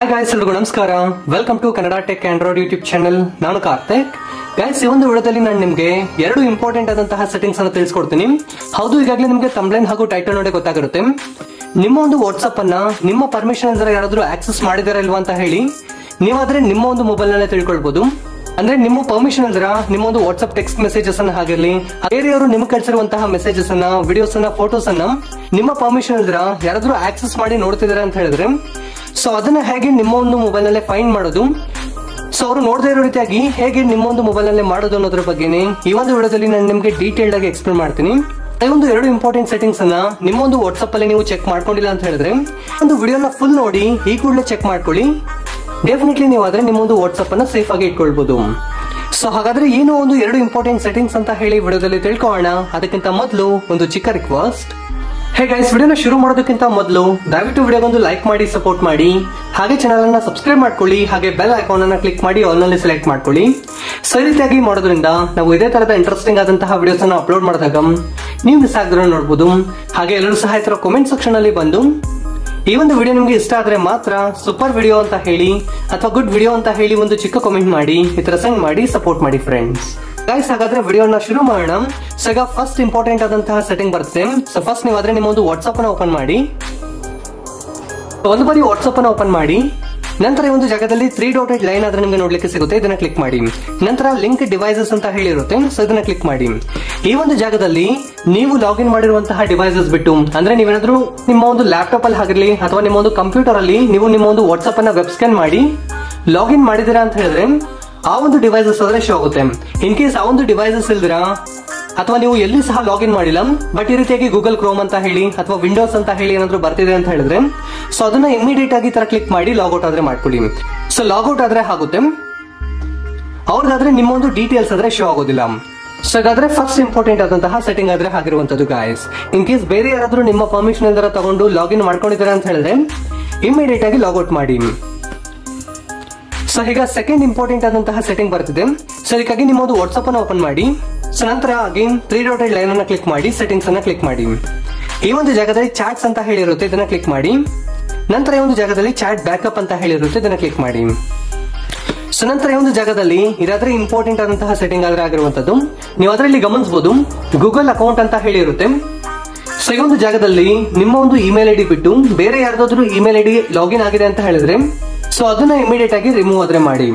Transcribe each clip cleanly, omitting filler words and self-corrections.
Hi guys, ಎಲ್ರಿಗೂ ನಮಸ್ಕಾರ. Welcome to Kannada tech android YouTube channel. ನಾನು ಕಾರ್ತಿಕ್. ಗೈಸ್, ಈ ಒಂದು ವಿಡಿಯೋದಲ್ಲಿ ನಾನು ನಿಮಗೆ ಎರಡು ಇಂಪಾರ್ಟೆಂಟ್ ಆದಂತಹ ಸೆಟ್ಟಿಂಗ್ಸ್ ಅನ್ನು ತಿಳಿಸ್ಕೊಡ್ತೀನಿ. ಹೌದು, ಈಗಾಗಲೇ ನಿಮಗೆ ಥಂಬ್ನೈಲ್ ಹಾಗೂ ಟೈಟಲ್ ನೋಡಿ ಗೊತ್ತಾಗಿರುತ್ತೆ. ನಿಮ್ಮ ಒಂದು ವಾಟ್ಸ್ಆಪ್ ಅನ್ನ ನಿಮ್ಮ ಪರ್ಮಿಷನ್ ಇಲ್ಲದೆ ಯಾರಾದ್ರೂ ಆಕ್ಸೆಸ್ ಮಾಡಿದಾರ ಇಲ್ವಾ ಅಂತ ಹೇಳಿ ನೀವಾದ್ರೆ ನಿಮ್ಮ ಒಂದು ಮೊಬೈಲ್ ನಲ್ಲೇ ತಿಳ್ಕೊಳ್ಬಹುದು. ಅಂದ್ರೆ ನಿಮ್ಮ ಪರ್ಮಿಷನ್ ಇಲ್ದ್ರ ನಿಮ್ಮ ಒಂದು ವಾಟ್ಸ್ಆಪ್ ಟೆಕ್ಸ್ಟ್ ಮೆಸೇಜಸ್ ಅನ್ನ ಆಗಿರ್ಲಿ, ಬೇರೆಯವರು ನಿಮ್ಗೆ ಕಳಿಸಿರುವಂತಹ ಮೆಸೇಜಸ್ ಅನ್ನ, ವಿಡಿಯೋಸ್ ಅನ್ನ, ಫೋಟೋಸ್ ಅನ್ನ ನಿಮ್ಮ ಪರ್ಮಿಷನ್ ಇಲ್ದ್ರ ಯಾರಾದ್ರೂ ಆಕ್ಸೆಸ್ ಮಾಡಿ ನೋಡ್ತಿದಾರೆ ಅಂತ ಹೇಳಿದ್ರೆ, ಸೊ ಅದನ್ನ ಹೇಗೆ ನಿಮ್ಮ ಒಂದು ಮೊಬೈಲ್ ನಲ್ಲೇ ಫೈಂಡ್ ಮಾಡೋದು, ಸೊ ಅವರು ನೋಡದೇ ಇರೋ ರೀತಿಯಾಗಿ ಹೇಗೆ ನಿಮ್ಮ ಒಂದು ಮೊಬೈಲ್ ನಲ್ಲೇ ಮಾಡೋದು ಅನ್ನೋದ್ರ ಬಗ್ಗೆನೇ ಈ ಒಂದು ವಿಡಿಯೋದಲ್ಲಿ ನಾನು ನಿಮಗೆ ಡೀಟೇಲ್ಡ್ ಆಗಿ ಎಕ್ಸ್ಪ್ಲೇನ್ ಮಾಡ್ತೀನಿ. ಈ ಒಂದು ಎರಡು ಇಂಪಾರ್ಟೆಂಟ್ ಸೆಟ್ಟಿಂಗ್ಸ್ ಅನ್ನ ನಿಮ್ಮ ಒಂದು ವಾಟ್ಸ್ಆಪ್ ಅಲ್ಲಿ ನೀವು ಚೆಕ್ ಮಾಡ್ಕೊಂಡಿಲ್ಲ ಅಂತ ಹೇಳಿದ್ರೆ ಒಂದು ವಿಡಿಯೋನ ಫುಲ್ ನೋಡಿ ಈ ಕೂಡಲೇ ಚೆಕ್ ಮಾಡ್ಕೊಳ್ಳಿ. ಡೆಫಿನೆಟ್ಲಿ ನೀವು ಆದ್ರೆ ನಿಮ್ಮ ಒಂದು ವಾಟ್ಸ್ಆಪ್ ಅನ್ನ ಸೇಫ್ ಆಗಿ ಇಟ್ಕೊಳ್ಬಹುದು. ಸೊ ಹಾಗಾದ್ರೆ ಏನು ಒಂದು ಎರಡು ಇಂಪಾರ್ಟೆಂಟ್ ಸೆಟ್ಟಿಂಗ್ಸ್ ಅಂತ ಹೇಳಿ ವಿಡಿಯೋದಲ್ಲಿ ತಿಳ್ಕೊಳ್ಳೋಣ. ಅದಕ್ಕಿಂತ ಮೊದಲು ಒಂದು ಚಿಕ್ಕ ರಿಕ್ವೆಸ್ಟ್. ಹೇ ಗೈಸ್, ವಿಡಿಯೋನ ಶುರು ಮಾಡೋದಕ್ಕಿಂತ ಮೊದಲು ದಯವಿಟ್ಟು ವಿಡಿಯೋಗೊಂದು ಲೈಕ್ ಮಾಡಿ ಸಪೋರ್ಟ್ ಮಾಡಿ, ಹಾಗೆ ಚಾನಲ್ ಅನ್ನ ಸಬ್ಸ್ಕ್ರೈಬ್ ಮಾಡ್ಕೊಳ್ಳಿ, ಹಾಗೆ ಬೆಲ್ ಐಕಾನ್ ಅನ್ನ ಕ್ಲಿಕ್ ಮಾಡಿ ಆಲ್ ನಲ್ಲಿ ಸೆಲೆಕ್ಟ್ ಮಾಡ್ಕೊಳ್ಳಿ. ಸೊ ಈ ರೀತಿಯಾಗಿ ಮಾಡೋದ್ರಿಂದ ನಾವು ಇದೇ ತರದ ಇಂಟ್ರೆಸ್ಟಿಂಗ್ ಆದಂತಹ ವಿಡಿಯೋಸ್ ಅನ್ನ ಅಪ್ಲೋಡ್ ಮಾಡಿದಾಗ ನೀವು ಮಿಸ್ ಆಗದಿರೋ ನೋಡಬಹುದು. ಹಾಗೆ ಎಲ್ಲರೂ ಸಹ ಈ ತರ ಕಾಮೆಂಟ್ ಸೆಕ್ಷನ್ ಅಲ್ಲಿ ಬಂದು ಈ ಒಂದು ವಿಡಿಯೋ ನಿಮ್ಗೆ ಇಷ್ಟ ಆದ್ರೆ ಮಾತ್ರ ಸೂಪರ್ ವಿಡಿಯೋ ಅಂತ ಹೇಳಿ ಅಥವಾ ಗುಡ್ ವಿಡಿಯೋ ಅಂತ ಹೇಳಿ ಒಂದು ಚಿಕ್ಕ ಕಾಮೆಂಟ್ ಮಾಡಿ ಈ ತರ ಸೆಂಡ್ ಮಾಡಿ ಸಪೋರ್ಟ್ ಮಾಡಿ ಫ್ರೆಂಡ್ಸ್. ಗೈಸ್, ಹಾಗಾದ್ರೆ ವಿಡಿಯೋನ ಶುರು ಮಾಡೋಣ. ಸೊ ಈಗ ಫಸ್ಟ್ ಇಂಪಾರ್ಟೆಂಟ್ ಆದಂತಹ ಸೆಟ್ಟಿಂಗ್ ಬರುತ್ತೆ. ಸೊ ಫಸ್ಟ್ ನೀವಾದ್ರೆ ನಿಮ್ಮ ಒಂದು ವಾಟ್ಸ್ಆಪ್ ಅನ್ನ ಓಪನ್ ಮಾಡಿ. ಒಂದು ಬಾರಿ ವಾಟ್ಸ್ಆಪ್ ಅನ್ನ ಓಪನ್ ಮಾಡಿ ನಂತರ ಈ ಒಂದು ಜಾಗದಲ್ಲಿ 3 ಡಾಟೆಡ್ ಲೈನ್ ಆದ್ರೆ ನಿಮ್ಗೆ ನೋಡ್ಲಿಕ್ಕೆ ಸಿಗುತ್ತೆ. ಇದನ್ನ ಕ್ಲಿಕ್ ಮಾಡಿ. ನಂತರ ಲಿಂಕ್ ಡಿವೈಸಸ್ ಅಂತ ಹೇಳಿರುತ್ತೆ. ಸೊ ಇದನ್ನ ಕ್ಲಿಕ್ ಮಾಡಿ. ಈ ಒಂದು ಜಾಗದಲ್ಲಿ ನೀವು ಲಾಗಿನ್ ಮಾಡಿರುವಂತಹ ಡಿವೈಸಸ್ ಬಿಟ್ಟು, ಅಂದ್ರೆ ನೀವೇನಾದ್ರೂ ನಿಮ್ಮ ಒಂದು ಲ್ಯಾಪ್ಟಾಪ್ ಅಲ್ಲಿ ಆಗಿರ್ಲಿ ಅಥವಾ ನಿಮ್ಮ ಒಂದು ಕಂಪ್ಯೂಟರ್ ಅಲ್ಲಿ ನೀವು ನಿಮ್ಮ ಒಂದು ವಾಟ್ಸ್ಆಪ್ ಅನ್ನ ವೆಬ್ ಸ್ಕ್ಯಾನ್ ಮಾಡಿ ಲಾಗಿನ್ ಮಾಡಿದಿರಾ ಅಂತ ಹೇಳಿದ್ರೆ ಆ ಒಂದು ಡಿವೈಸಸ್ ಆದ್ರೆ ಶೋ ಆಗುತ್ತೆ. ಇನ್ ಕೇಸ್ ಆ ಒಂದು ಡಿವೈಸಸ್ ಇಲ್ದಿರಾ ಅಥವಾ ನೀವು ಎಲ್ಲಿ ಸಹ ಲಾಗಿನ್ ಮಾಡಿಲ್ಲ ಬಟ್ ಈ ರೀತಿಯಾಗಿ ಗೂಗಲ್ ಕ್ರೋಮ್ ಅಂತ ಹೇಳಿ ಅಥವಾ ವಿಂಡೋಸ್ ಅಂತ ಹೇಳಿ ಏನಾದ್ರು ಬರ್ತಿದೆ ಅಂತ ಹೇಳಿದ್ರೆ ಸೊ ಅದನ್ನ ಇಮಿಡಿಯೇಟ್ ಆಗಿ ತರ ಕ್ಲಿಕ್ ಮಾಡಿ ಲಾಗ್ಔಟ್ ಆದ್ರೆ ಮಾಡ್ಕೊಳ್ಳಿ. ಸೊ ಲಾಗ್ಔಟ್ ಆದ್ರೆ ಆಗುತ್ತೆ, ಅವ್ರಿಗಾದ್ರೆ ನಿಮ್ಮ ಒಂದು ಡೀಟೇಲ್ಸ್ ಆದ್ರೆ ಶೋ ಆಗೋದಿಲ್ಲ. ಸೊ ಹಾಗಾದ್ರೆ ಫಸ್ಟ್ ಇಂಪಾರ್ಟೆಂಟ್ ಆದಂತಹ ಸೆಟ್ಟಿಂಗ್ ಆದ್ರೆ ಆಗಿರುವಂತದ್ದು ಗಾಯ್ಸ್. ಇನ್ ಕೇಸ್ ಬೇರೆ ಯಾರಾದ್ರೂ ನಿಮ್ಮ ಪರ್ಮಿಷನ್ ಇಲ್ದರ ತಗೊಂಡು ಲಾಗಿನ್ ಮಾಡ್ಕೊಂಡಿದ್ದಾರೆ ಅಂತ ಹೇಳಿದ್ರೆ ಇಮಿಡಿಯೇಟ್ ಆಗಿ ಲಾಗ್ಔಟ್ ಮಾಡಿ. ಸೊ ಈಗ ಸೆಕೆಂಡ್ ಇಂಪಾರ್ಟೆಂಟ್ ಆದಂತಹ ಸೆಟ್ಟಿಂಗ್ ಬರ್ತಿದೆ. ಸೊ ಇದಕ್ಕಾಗಿ ನಿಮ್ಮ ಒಂದು ವಾಟ್ಸ್ಆಪ್ ಅನ್ನ ಓಪನ್ ಮಾಡಿ. ಸೊ ನಂತರ ಅಗೇನ್ 3 ಡಾಟೆಡ್ ಲೈನ್ ಅನ್ನ ಕ್ಲಿಕ್ ಮಾಡಿ, ಸೆಟ್ಟಿಂಗ್ಸ್ ಅನ್ನ ಕ್ಲಿಕ್ ಮಾಡಿ. ಈ ಒಂದು ಜಾಗದಲ್ಲಿ ಚಾಟ್ಸ್ ಅಂತ ಹೇಳಿರುತ್ತೆ, ಇದನ್ನ ಕ್ಲಿಕ್ ಮಾಡಿ. ನಂತರ ಈ ಒಂದು ಜಾಗದಲ್ಲಿ ಚಾಟ್ ಬ್ಯಾಕಪ್ ಅಂತ ಹೇಳಿರುತ್ತೆ, ಇದನ್ನ ಕ್ಲಿಕ್ ಮಾಡಿ. ಸೊ ನಂತರ ಈ ಒಂದು ಜಾಗದಲ್ಲಿ ಇದಾದ್ರೆ ಇಂಪಾರ್ಟೆಂಟ್ ಆದಂತಹ ಸೆಟ್ಟಿಂಗ್ ಆದ್ರೆ ಆಗಿರುವಂತದ್ದು. ನೀವು ಅದರಲ್ಲಿ ಗಮನಿಸಬಹುದು ಗೂಗಲ್ ಅಕೌಂಟ್ ಅಂತ ಹೇಳಿರುತ್ತೆ. ಸೊ ಈ ಒಂದು ಜಾಗದಲ್ಲಿ ನಿಮ್ಮ ಒಂದು ಇಮೇಲ್ ಐಡಿ ಬಿಟ್ಟು ಬೇರೆ ಯಾರ್ದಾದ್ರೂ ಇಮೇಲ್ ಐಡಿ ಲಾಗಿನ್ ಆಗಿದೆ ಅಂತ ಹೇಳಿದ್ರೆ ಸೊ ಅದನ್ನ ಇಮಿಡಿಯೇಟ್ ಆಗಿ ರಿಮೂವ್ ಆದ್ರೆ ಮಾಡಿ.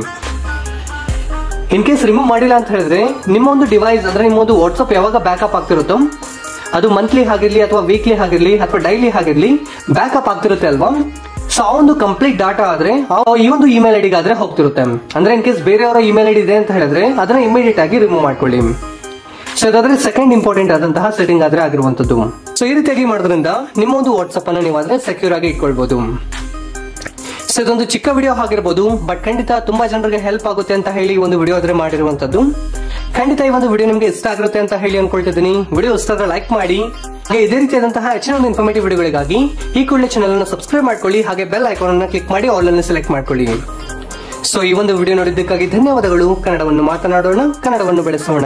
ಇನ್ ಕೇಸ್ ರಿಮೂವ್ ಮಾಡಿಲ್ಲ ಅಂತ ಹೇಳಿದ್ರೆ ನಿಮ್ಮ ಒಂದು ಡಿವೈಸ್ ಅಂದ್ರೆ ನಿಮ್ಮ ಒಂದು ವಾಟ್ಸ್ಆಪ್ ಯಾವಾಗ ಬ್ಯಾಕಪ್ ಆಗ್ತಿರುತ್ತೋ ಅದು ಮಂತ್ಲಿ ಆಗಿರ್ಲಿ ಅಥವಾ ವೀಕ್ಲಿ ಆಗಿರ್ಲಿ ಅಥವಾ ಡೈಲಿ ಆಗಿರ್ಲಿ ಬ್ಯಾಕಪ್ ಆಗ್ತಿರುತ್ತೆ ಅಲ್ವಾ. ಸೊ ಆ ಒಂದು ಕಂಪ್ಲೀಟ್ ಡಾಟಾ ಆದ್ರೆ ಈ ಒಂದು ಇಮೇಲ್ ಐಡಿಗೆ ಆದ್ರೆ ಹೋಗ್ತಿರುತ್ತೆ. ಅಂದ್ರೆ ಇನ್ ಕೇಸ್ ಬೇರೆಯವರ ಇಮೇಲ್ ಐಡಿ ಇದೆ ಅಂತ ಹೇಳಿದ್ರೆ ಅದನ್ನ ಇಮಿಡಿಯೇಟ್ ಆಗಿ ರಿಮೂವ್ ಮಾಡ್ಕೊಳ್ಳಿ. ಸೊ ಇದಾದ್ರೆ ಸೆಕೆಂಡ್ ಇಂಪಾರ್ಟೆಂಟ್ ಆದಂತಹ ಸೆಟ್ಟಿಂಗ್ ಆದ್ರೆ ಆಗಿರುವಂತದ್ದು. ಸೊ ಈ ರೀತಿಯಾಗಿ ಮಾಡೋದ್ರಿಂದ ನಿಮ್ಮ ಒಂದು ವಾಟ್ಸ್ಆಪ್ ಅನ್ನ ನೀವಾದ್ರೆ ಸೆಕ್ಯೂರ್ ಆಗಿ ಇಟ್ಕೊಳ್ಬಹುದು. ಸೊ ಇದೊಂದು ಚಿಕ್ಕ ವಿಡಿಯೋ ಆಗಿರ್ಬೋದು, ಬಟ್ ಖಂಡಿತ ತುಂಬಾ ಜನರಿಗೆ ಹೆಲ್ಪ್ ಆಗುತ್ತೆ ಅಂತ ಹೇಳಿ ಒಂದು ವಿಡಿಯೋ ಆದ್ರೆ ಮಾಡಿರುವಂತದ್ದು. ಖಂಡಿತ ಈ ಒಂದು ವಿಡಿಯೋ ನಿಮ್ಗೆ ಇಷ್ಟ ಆಗುತ್ತೆ ಅಂತ ಹೇಳಿ ಅನ್ಕೊಳ್ತಿದ್ದೀನಿ. ವಿಡಿಯೋ ಇಷ್ಟ ಆದ್ರೆ ಲೈಕ್ ಮಾಡಿ, ಹಾಗೆ ಇದೇ ರೀತಿಯಾದಂತಹ ಹೆಚ್ಚಿನ ಒಂದು ಇನ್ಫಾರ್ಮೇಟಿವ್ ವಿಡಿಯೋಗಳಿಗಾಗಿ ಈ ಕೂಡಲೇ ಚಾನಲ್ ಅನ್ನು ಸಬ್ಸ್ಕ್ರೈಬ್ ಮಾಡ್ಕೊಳ್ಳಿ, ಹಾಗೆ ಬೆಲ್ ಐಕಾನ್ ಅನ್ನ ಕ್ಲಿಕ್ ಮಾಡಿ ಆಲ್ ಅನ್ನು ಸೆಲೆಕ್ಟ್ ಮಾಡ್ಕೊಳ್ಳಿ. ಸೊ ಈ ಒಂದು ವಿಡಿಯೋ ನೋಡಿದ್ದಕ್ಕಾಗಿ ಧನ್ಯವಾದಗಳು. ಕನ್ನಡವನ್ನು ಮಾತನಾಡೋಣ, ಕನ್ನಡವನ್ನು ಬೆಳೆಸೋಣ.